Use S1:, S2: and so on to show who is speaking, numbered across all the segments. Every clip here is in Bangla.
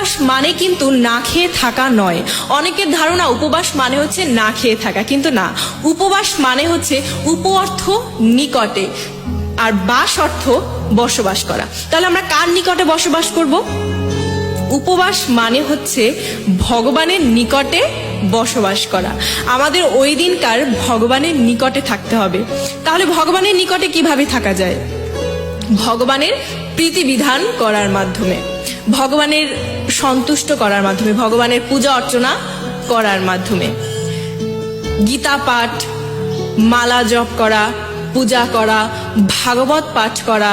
S1: উপবাস মানে কিন্তু না খেয়ে থাকা নয়। অনেকের ধারণা উপবাস মানে হচ্ছে না খেয়ে থাকা, কিন্তু না, উপবাস মানে হচ্ছে উপ অর্থ নিকটে আর বাস অর্থ বসবাস করা। তাহলে আমরা কার নিকটে বসবাস করব? উপবাস মানে হচ্ছে ভগবানের নিকটে বসবাস করা। আমাদের ওই দিনকার ভগবানের নিকটে থাকতে হবে। তাহলে ভগবানের নিকটে কিভাবে থাকা যায়? ভগবানের প্রীতিবিধান করার মাধ্যমে, ভগবানের সন্তুষ্ট করার মাধ্যমে, ভগবানের পূজা অর্চনা করার মাধ্যমে। গীতা পাঠ, মালা জপ করা, পূজা করা, ভাগবত পাঠ করা,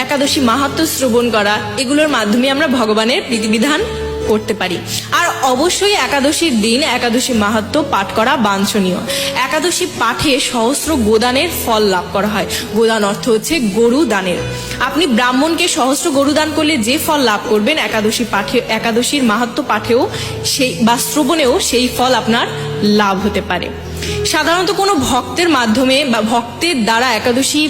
S1: একাদশী মাহাত্ম্য শ্রবণ করা, এগুলোর মাধ্যমে আমরা ভগবানের প্রীতিবিধান করতে পারি। আর অবশ্যই একাদশীর দিন একাদশী মাহাত্ম্য পাঠ করা বাঞ্ছনীয়। একাদশী পাঠে সহস্র গোদানের ফল লাভ করা হয়। গোদান অর্থ হচ্ছে গরু দানের। আপনি ব্রাহ্মণকে সহস্র গরু দান করলে যে ফল লাভ করবেন, একাদশী পাঠে, একাদশীর মাহাত্ম্য পাঠেও সেই বা শ্রবণেও সেই ফল আপনার লাভ হতে পারে। সাধারণত কোনো ভক্তের মাধ্যমে বা ভক্তের দ্বারা একাদশী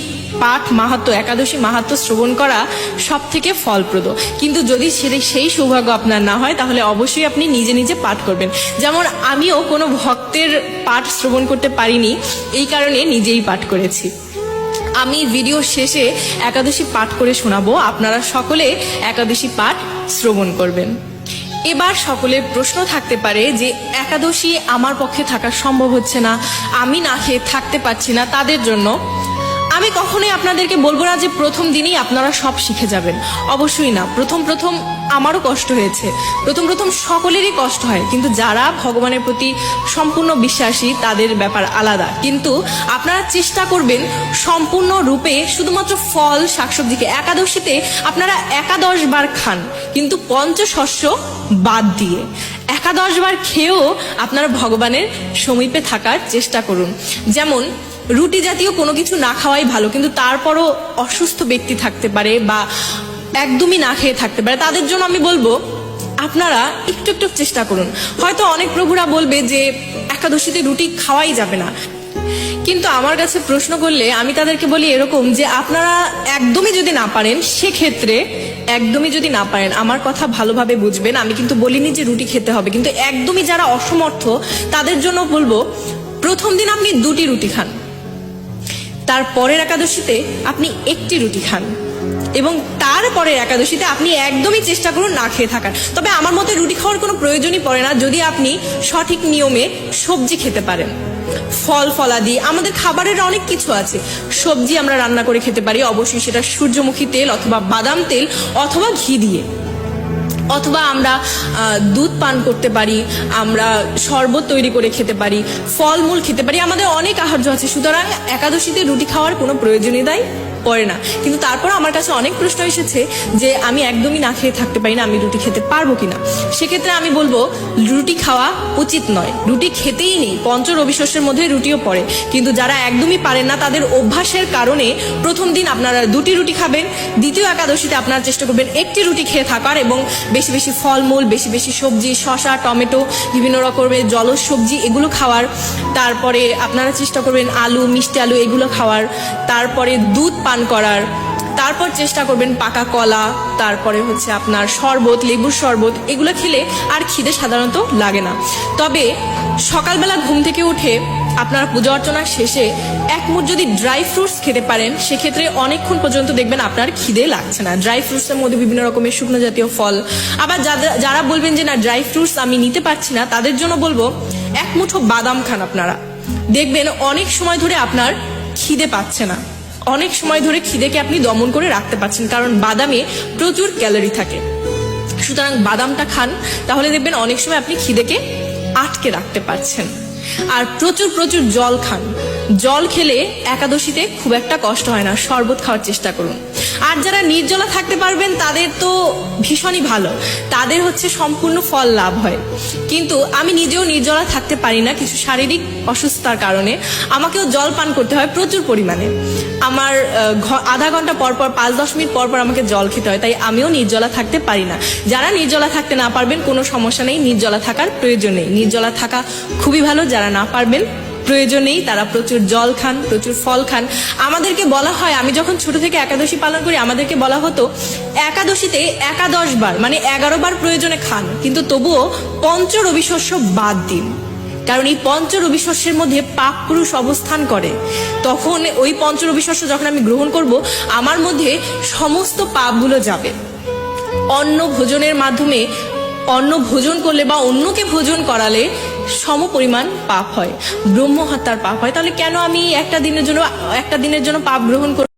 S1: পাঠ মাহাত্ম্য, একাদশী মাহাত্ম্য শ্রবণ করা সব থেকে ফলপ্রদ। কিন্তু যদি সেই সৌভাগ্য আপনার না হয়, তাহলে অবশ্যই আপনি নিজে নিজে পাঠ করবেন। যেমন আমিও কোনো ভক্তের পাঠ শ্রবণ করতে পারিনি, এই কারণে নিজেই পাঠ করেছি। আমি ভিডিও শেষে একাদশী পাঠ করে শোনাবো, আপনারা সকলে একাদশী পাঠ শ্রবণ করবেন। এবার সকলের প্রশ্ন থাকতে পারে যে একাদশী আমার পক্ষে থাকা সম্ভব হচ্ছে না, আমি না খেয়ে থাকতে পারছি না, তাদের জন্য আমি কখনোই আপনাদেরকে বলবো না যে প্রথম দিনই আপনারা সব শিখে যাবেন। অবশ্যই না। প্রথম আমারও কষ্ট হয়েছে, প্রথম সকলেরই কষ্ট হয়, কিন্তু যারা ভগবানের প্রতি সম্পূর্ণ বিশ্বাসী তাদের ব্যাপার আলাদা। কিন্তু আপনারা চেষ্টা করবেন সম্পূর্ণ রূপে শুধুমাত্র ফল শাকসবজিকে, একাদশীতে আপনারা 11 বার খান, কিন্তু পঞ্চশস্য বাদ দিয়ে 11 বার খেয়েও আপনারা ভগবানের সমীপে থাকার চেষ্টা করুন। যেমন রুটি জাতীয় কোনো কিছু না খাওয়াই ভালো, কিন্তু তারপরও অসুস্থ ব্যক্তি থাকতে পারে বা একদমই না খেয়ে থাকতে পারে, তাদের জন্য আমি বলবো আপনারা একটু চেষ্টা করুন। হয়তো অনেক প্রভুরা বলবে যে একাদশীতে রুটি খাওয়াই যাবে না, কিন্তু আমার কাছে প্রশ্ন করলে আমি তাদেরকে বলি এরকম যে আপনারা একদমই যদি না পারেন, সেক্ষেত্রে একদমই যদি না পারেন, আমার কথা ভালোভাবে বুঝবেন, আমি কিন্তু বলিনি যে রুটি খেতে হবে, কিন্তু একদমই যারা অসমর্থ তাদের জন্য বলবো প্রথম দিন আপনি 2টি রুটি খান, তারপরের একাদশীতে আপনি 1টি রুটি খান, এবং তারপরে একাদশীতে আপনি একদমই চেষ্টা করুন না খেয়ে থাকার। তবে আমার মতে রুটি খাওয়ার কোনো প্রয়োজনই পড়ে না যদি আপনি সঠিক নিয়মে সবজি খেতে পারেন। ফলাদি, আমাদের খাবারের অনেক কিছু আছে, সবজি আমরা রান্না করে খেতে পারি, অবশ্যই সেটা সূর্যমুখী তেল অথবা বাদাম তেল অথবা ঘি দিয়ে, অথবা আমরা দুধ পান করতে পারি, আমরা শরবত তৈরি করে খেতে পারি, ফলমূল খেতে পারি, আমাদের অনেক আহার্য আছে। সুতরাং একাদশীতে রুটি খাওয়ার কোনো প্রয়োজনীয়তাই পড়ে না। কিন্তু তারপর আমার কাছে অনেক প্রশ্ন এসেছে যে আমি একদমই না খেয়ে থাকতে পারি না, আমি রুটি খেতে পারবো কিনা। সেক্ষেত্রে আমি বলবো রুটি খাওয়া উচিত নয়, রুটি খেতেই নেই, পঞ্চ রবিশস্যের মধ্যে রুটিও পড়ে। কিন্তু যারা একদমই পারেন না, তাদের অভ্যাসের কারণে প্রথম দিন আপনারা 2টি রুটি খাবেন, দ্বিতীয় একাদশীতে আপনারা চেষ্টা করবেন 1টি রুটি খেয়ে থাকার, এবং বেশি ফলমূল, বেশি সবজি, শসা, টমেটো, বিভিন্ন রকমের জলজ সবজি এগুলো খাওয়ার। তারপরে আপনারা চেষ্টা করবেন আলু, মিষ্টি আলু এগুলো খাওয়ার। তারপরে দুধ পান করার। তারপর চেষ্টা করবেন পাকা কলা, তারপরে হচ্ছে আপনার শরবত, লেবুর শরবত, এগুলো খেলে আর খিদে সাধারণত লাগে না। তবে সকালবেলা ঘুম থেকে উঠে আপনারা পূজা অর্চনার শেষে এক মুঠ যদি ড্রাই ফ্রুটস খেতে পারেন, সেক্ষেত্রে অনেকক্ষণ পর্যন্ত দেখবেন আপনার খিদে লাগছে না। ড্রাই ফ্রুটসের মধ্যে বিভিন্ন রকমের শুকনো জাতীয় ফল। আবার যারা বলবেন যে না ড্রাই ফ্রুটস আমি নিতে পারছি না, তাদের জন্য বলবো 1 মুঠো বাদাম খান আপনারা, দেখবেন অনেক সময় ধরে আপনার খিদে পাচ্ছে না, অনেক সময় ধরে খিদেকে আপনি দমন করে রাখতে পারছেন, কারণ বাদামে প্রচুর ক্যালোরি থাকে। সুতরাং বাদামটা খান, তাহলে দেখবেন অনেক সময় আপনি খিদেকে আটকে রাখতে পারছেন। আর প্রচুর জল খান, জল খেলে একাদশীতে খুব একটা কষ্ট হয় না। শরবত খাওয়ার চেষ্টা করুন। আর যারা নির্জলা থাকতে পারবেন তাদের তো ভীষণই ভালো, তাদের হচ্ছে সম্পূর্ণ ফল লাভ হয়। কিন্তু আমি নিজেও নির্জলা থাকতে পারি না, কিছু শারীরিক অসুস্থতার কারণে আমাকেও জল পান করতে হয় প্রচুর পরিমাণে। আমার আধা ঘন্টা পর 5-10 মিনিট পর আমাকে জল খেতে হয়, তাই আমিও নির্জলা থাকতে পারি না। যারা নির্জলা থাকতে না পারবেন কোনো সমস্যা নেই, নির্জলা থাকার প্রয়োজন নেই, নির্জলা থাকা খুবই ভালো। যারা না পারবেন প্রয়োজনেই তারা প্রচুর জল খান, প্রচুর ফল খান। আমাদেরকে বলা হয়, আমি যখন ছোট থেকে একাদশী পালন করি আমাদেরকে বলা হতো একাদশীতে 11 বার মানে 11 বার প্রয়োজনে খান, কিন্তু তবুও পঞ্চ রবি শস্য বাদ দিন, কারণ এই পঞ্চ রবি শস্যের মধ্যে পাপ পুরুষ অবস্থান করে। তখন ওই পঞ্চ রবি শস্য যখন আমি গ্রহণ করব আমার মধ্যে সমস্ত পাপগুলো যাবে। অন্ন ভোজনের মাধ্যমে, অন্ন ভোজন করলে বা অন্যকে ভোজন করালে সম পরিমাণ পাপ হয়, ব্রহ্ম হত্যার পাপ হয়। তাহলে কেন আমি একটা দিনের জন্য পাপ গ্রহণ করব?